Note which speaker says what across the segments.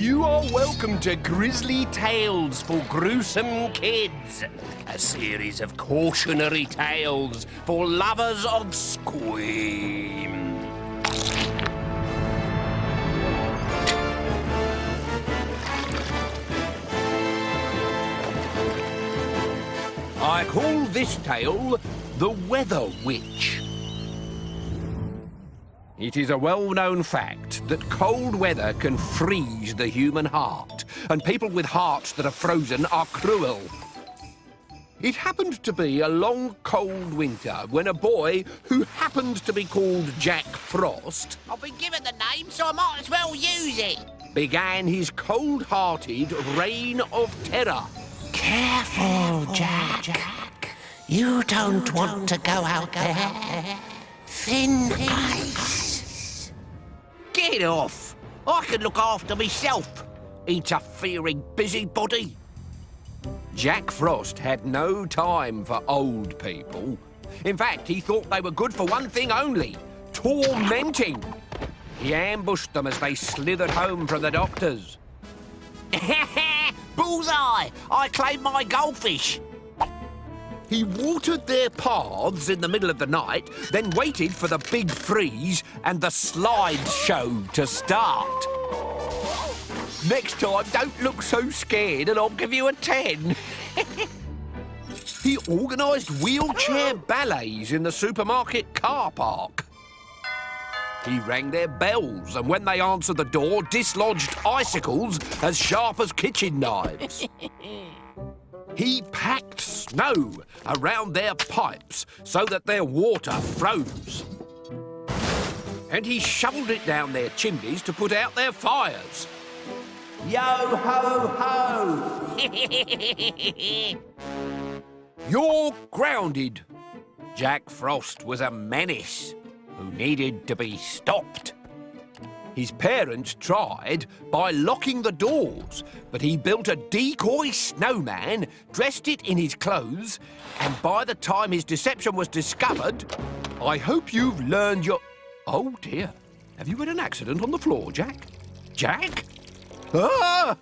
Speaker 1: You are welcome to Grizzly Tales for Gruesome Kids, a series of cautionary tales for lovers of scream. I call this tale The Weather Witch. It is a well-known fact that cold weather can freeze the human heart, and people with hearts that are frozen are cruel. It happened to be a long, cold winter when a boy who happened to be called Jack Frost...
Speaker 2: I've been given the name, so I might as well use it.
Speaker 1: ...began his cold-hearted reign of terror.
Speaker 2: Careful, Jack. You don't want to go out there. Thin ice. Get off. I can look after myself. Interfering busybody.
Speaker 1: Jack Frost had no time for old people. In fact, he thought they were good for one thing only: tormenting. He ambushed them as they slithered home from the doctors.
Speaker 2: Bullseye! I claim my goldfish.
Speaker 1: He watered their paths in the middle of the night, then waited for the big freeze and the slide show to start. Next time, don't look so scared and I'll give you a 10. He organised wheelchair ballets in the supermarket car park. He rang their bells, and when they answered the door, dislodged icicles as sharp as kitchen knives. He packed snow around their pipes so that their water froze. And he shoveled it down their chimneys to put out their fires. Yo-ho-ho! You're grounded. Jack Frost was a menace who needed to be stopped. His parents tried by locking the doors, but he built a decoy snowman, dressed it in his clothes, and by the time his deception was discovered, I hope you've learned your... Oh, dear. Have you had an accident on the floor, Jack? Jack? Ah!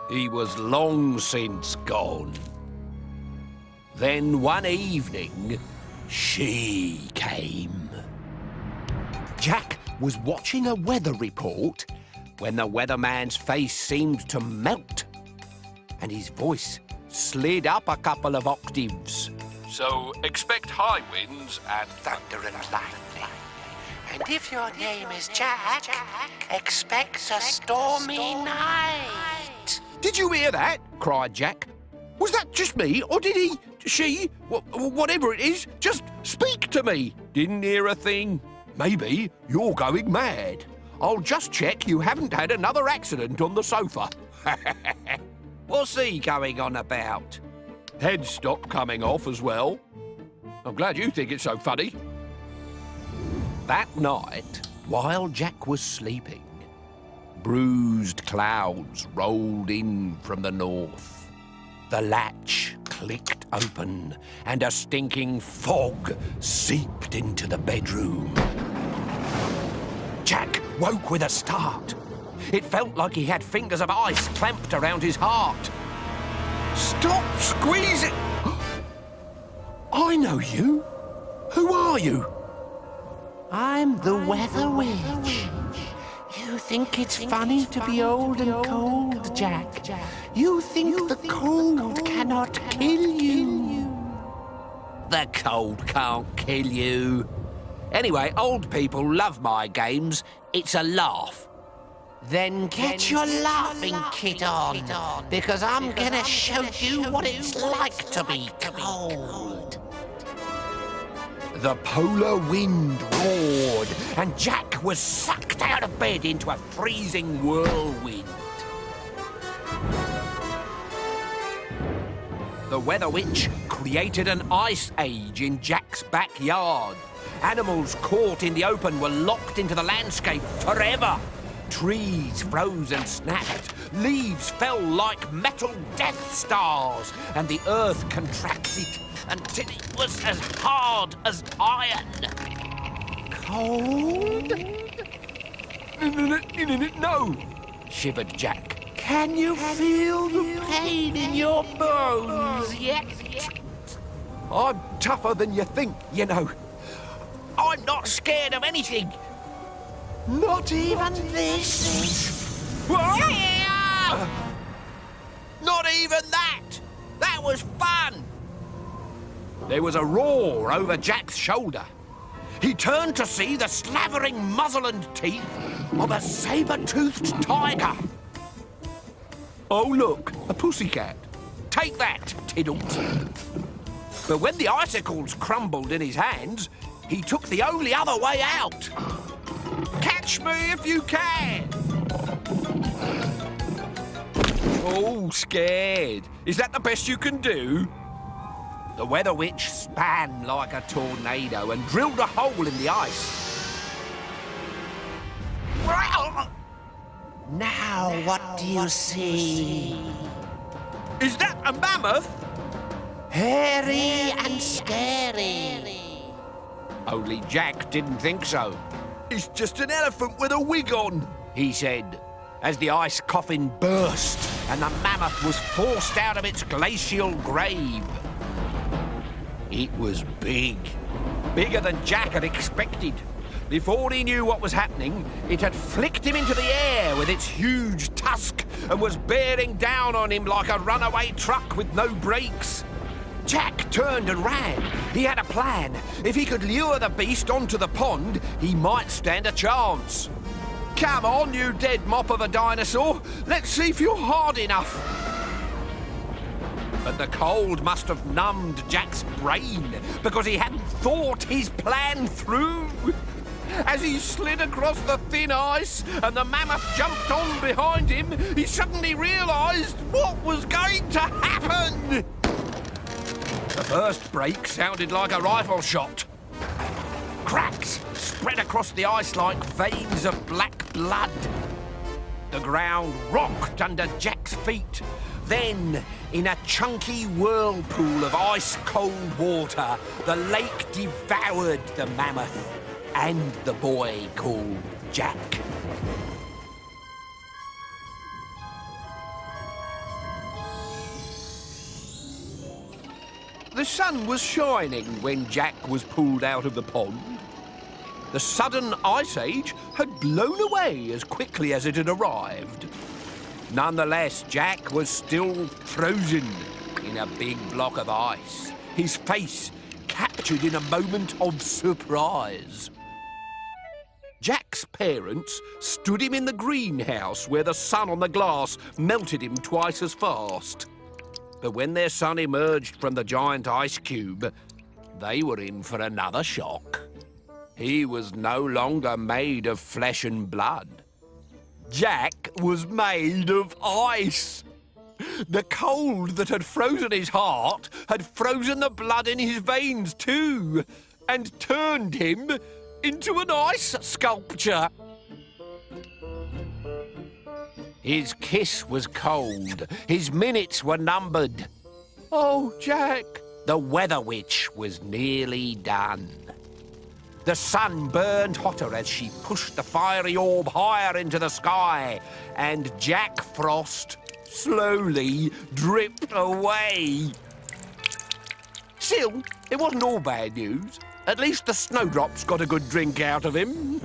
Speaker 1: He was long since gone. Then one evening, she came. Jack was watching a weather report when the weatherman's face seemed to melt and his voice slid up a couple of octaves. So expect high winds and thunder and lightning.
Speaker 2: And if your name is Jack, expect a stormy night.
Speaker 1: Did you hear that? Cried Jack. Was that just me, or did she, whatever it is, just speak to me? Didn't hear a thing. Maybe you're going mad. I'll just check you haven't had another accident on the sofa. What's he going on about? Headstock coming off as well. I'm glad you think it's so funny. That night, while Jack was sleeping, bruised clouds rolled in from the north. The latch clicked open and a stinking fog seeped into the bedroom. Jack woke with a start. It felt like he had fingers of ice clamped around his heart. Stop squeezing! I know you. Who are you?
Speaker 2: I'm the Weather Witch. You think it's funny to be old and cold, Jack? You think the cold cannot kill you?
Speaker 1: The cold can't kill you. Anyway, old people love my games. It's a laugh.
Speaker 2: Then get your laughing kit on, because I'm gonna show you what it's like to be cold.
Speaker 1: The polar wind roared, and Jack was sucked out of bed into a freezing whirlwind. The Weather Witch created an ice age in Jack's backyard. Animals caught in the open were locked into the landscape forever. Trees froze and snapped. Leaves fell like metal Death Stars, and the earth contracted until it was as hard as iron.
Speaker 2: Cold?
Speaker 1: No. shivered Jack.
Speaker 2: Can you feel the pain in your bones yet?
Speaker 1: I'm tougher than you think, you know. I'm not scared of anything.
Speaker 2: Not even this?
Speaker 1: Not even that! That was fun! There was a roar over Jack's shoulder. He turned to see the slavering muzzle and teeth of a saber-toothed tiger. Oh, look, a pussycat. Take that, Tiddles. But when the icicles crumbled in his hands, he took the only other way out. Catch me if you can! Oh, scared. Is that the best you can do? The Weather Witch span like a tornado and drilled a hole in the ice.
Speaker 2: Now what do you see?
Speaker 1: Is that a mammoth?
Speaker 2: Hairy and scary.
Speaker 1: Only Jack didn't think so. It's just an elephant with a wig on, he said, as the ice coffin burst and the mammoth was forced out of its glacial grave. It was big, bigger than Jack had expected. Before he knew what was happening, it had flicked him into the air with its huge tusk and was bearing down on him like a runaway truck with no brakes. Jack turned and ran. He had a plan. If he could lure the beast onto the pond, he might stand a chance. Come on, you dead mop of a dinosaur. Let's see if you're hard enough. But the cold must have numbed Jack's brain because he hadn't thought his plan through. As he slid across the thin ice and the mammoth jumped on behind him, he suddenly realised what was going to happen. The first break sounded like a rifle shot. Cracks spread across the ice like veins of black blood. The ground rocked under Jack's feet. Then, in a chunky whirlpool of ice-cold water, the lake devoured the mammoth and the boy called Jack. The sun was shining when Jack was pulled out of the pond. The sudden ice age had blown away as quickly as it had arrived. Nonetheless, Jack was still frozen in a big block of ice, his face captured in a moment of surprise. Jack's parents stood him in the greenhouse where the sun on the glass melted him twice as fast. But when their son emerged from the giant ice cube, they were in for another shock. He was no longer made of flesh and blood. Jack was made of ice. The cold that had frozen his heart had frozen the blood in his veins too, and turned him into an ice sculpture. His kiss was cold. His minutes were numbered. Oh, Jack! The Weather Witch was nearly done. The sun burned hotter as she pushed the fiery orb higher into the sky, and Jack Frost slowly dripped away. Still, it wasn't all bad news. At least the snowdrops got a good drink out of him.